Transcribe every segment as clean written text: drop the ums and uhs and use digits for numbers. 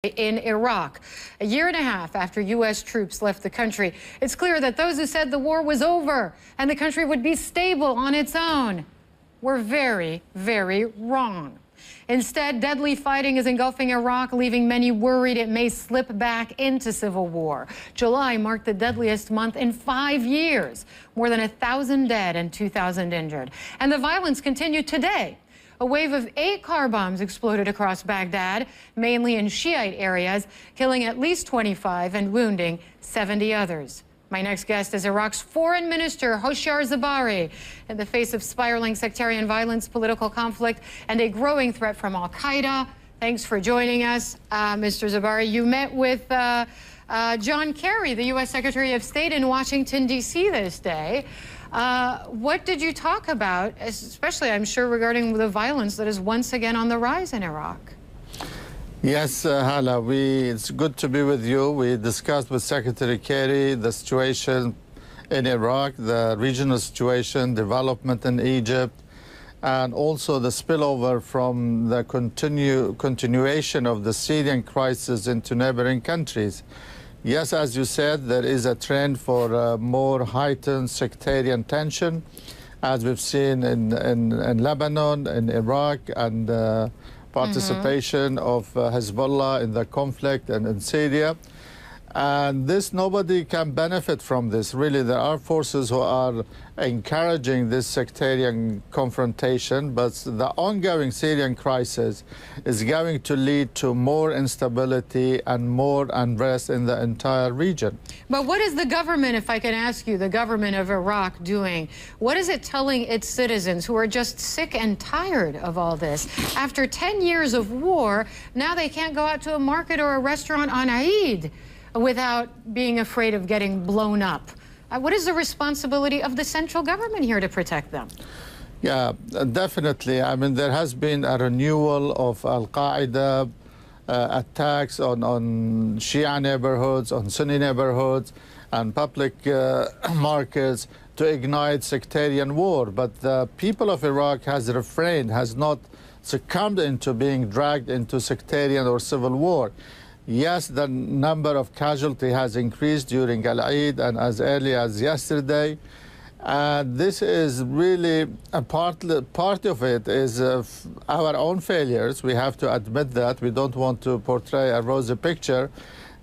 In Iraq. A year and a half after U.S. troops left the country, it's clear that those who said the war was over and the country would be stable on its own were very, very wrong. Instead, deadly fighting is engulfing Iraq, leaving many worried it may slip back into civil war. July marked the deadliest month in 5 years, more than 1,000 dead and 2,000 injured. And the violence continued today. A wave of 8 car bombs exploded across Baghdad, mainly in Shiite areas, killing at least 25 and wounding 70 others. My next guest is Iraq's Foreign Minister, Hoshyar Zebari. In the face of spiraling sectarian violence, political conflict, and a growing threat from al-Qaeda. Thanks for joining us, Mr. Zebari. You met with John Kerry, the U.S. Secretary of State in Washington, D.C. this day. What did you talk about, especially, I'm sure, regarding the violence that is once again on the rise in Iraq? Yes, Hala, it's good to be with you. We discussed with Secretary Kerry the situation in Iraq, the regional situation, development in Egypt, and also the spillover from the continuation of the Syrian crisis into neighboring countries. Yes, as you said, there is a trend for more heightened sectarian tension, as we've seen in Lebanon, in Iraq, and participation of Hezbollah in the conflict and in Syria. And nobody can benefit from this. Really, there are forces who are encouraging this sectarian confrontation, but the ongoing Syrian crisis is going to lead to more instability and more unrest in the entire region. But what is the government, if I can ask you, the government of Iraq doing? What is it telling its citizens who are just sick and tired of all this? After 10 years of war, now they can't go out to a market or a restaurant on Eid without being afraid of getting blown up. What is the responsibility of the central government here to protect them? Yeah, definitely. I mean, there has been a renewal of al-Qaeda attacks on Shia neighborhoods, on Sunni neighborhoods, and public markets to ignite sectarian war. But the people of Iraq has refrained, has not succumbed into being dragged into sectarian or civil war. Yes, the number of casualties has increased during Al-Eid and as early as yesterday. This is really a part of it is our own failures. We have to admit that. We don't want to portray a rosy picture.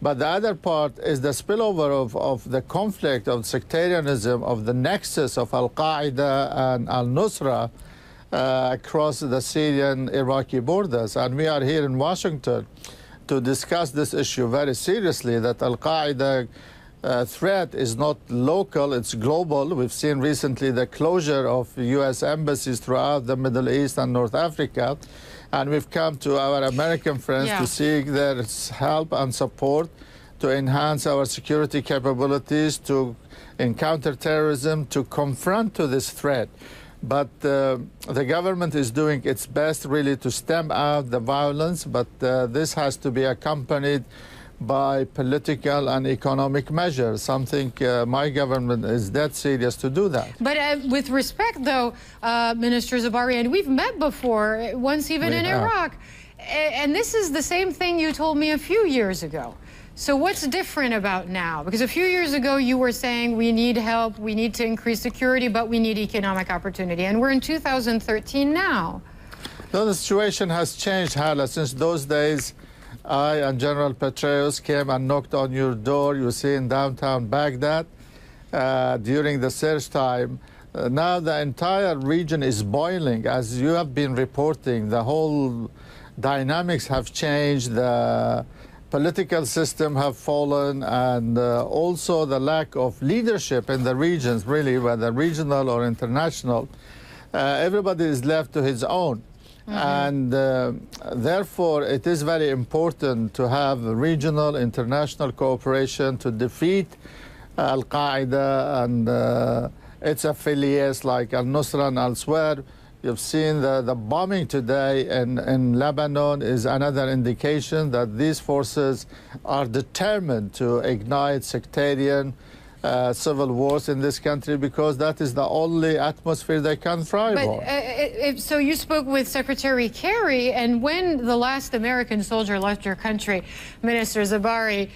But the other part is the spillover of the conflict, of sectarianism, of the nexus of Al-Qaeda and Al-Nusra across the Syrian-Iraqi borders. And we are here in Washington to discuss this issue very seriously, that Al-Qaeda threat is not local, it's global. We've seen recently the closure of U.S. embassies throughout the Middle East and North Africa. And we've come to our American friends to seek their help and support to enhance our security capabilities, to encounter terrorism, to confront to this threat. But the government is doing its best really to stamp out the violence, but this has to be accompanied by political and economic measures, something my government is dead serious to do that. But with respect, though, Minister Zebari, and we've met before, once even in Iraq, and this is the same thing you told me a few years ago. So what's different about now? Because a few years ago you were saying we need help, we need to increase security, but we need economic opportunity. And we're in 2013 now. No, the situation has changed, Hala. Since those days, I and General Petraeus came and knocked on your door, you see, in downtown Baghdad during the search time. Now the entire region is boiling. As you have been reporting, the whole dynamics have changed. The political system have fallen, and also the lack of leadership in the regions, really, whether regional or international. Everybody is left to his own. And therefore, it is very important to have regional, international cooperation to defeat Al-Qaeda and its affiliates like Al-Nusra and elsewhere. You've seen the bombing today in Lebanon is another indication that these forces are determined to ignite sectarian civil wars in this country, because that is the only atmosphere they can thrive on. So you spoke with Secretary Kerry, and when the last American soldier left your country, Minister Zabari,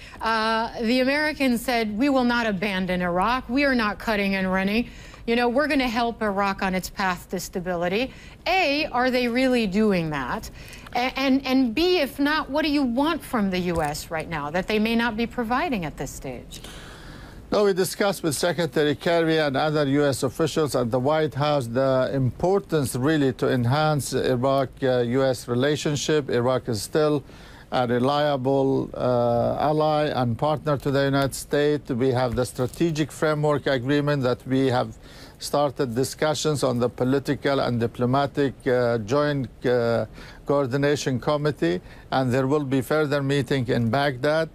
the Americans said, we will not abandon Iraq. We are not cutting and running. You know, we're going to help Iraq on its path to stability. A, are they really doing that? And B, if not, what do you want from the U.S. right now that they may not be providing at this stage? No, we discussed with Secretary Kerry and other U.S. officials at the White House the importance really to enhance Iraq-U.S. relationship. Iraq is still a reliable ally and partner to the United States. We have the strategic framework agreement that we have started discussions on the political and diplomatic joint coordination committee, and there will be further meeting in Baghdad.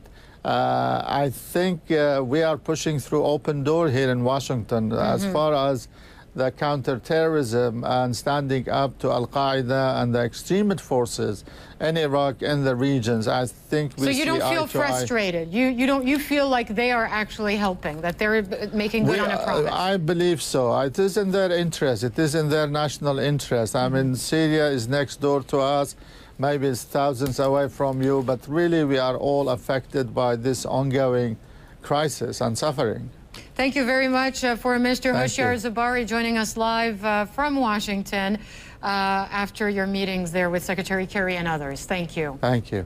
I think we are pushing through open door here in Washington as far as the counterterrorism and standing up to Al-Qaeda and the extremist forces in Iraq and the regions. I think we So you don't feel frustrated? You feel like they are actually helping, that they're making good on a promise? I believe so. It is in their interest. It is in their national interest. I mean, Syria is next door to us. Maybe it's thousands away from you, but really we are all affected by this ongoing crisis and suffering. Thank you very much for Mr. Hoshyar Zabari joining us live from Washington after your meetings there with Secretary Kerry and others. Thank you. Thank you.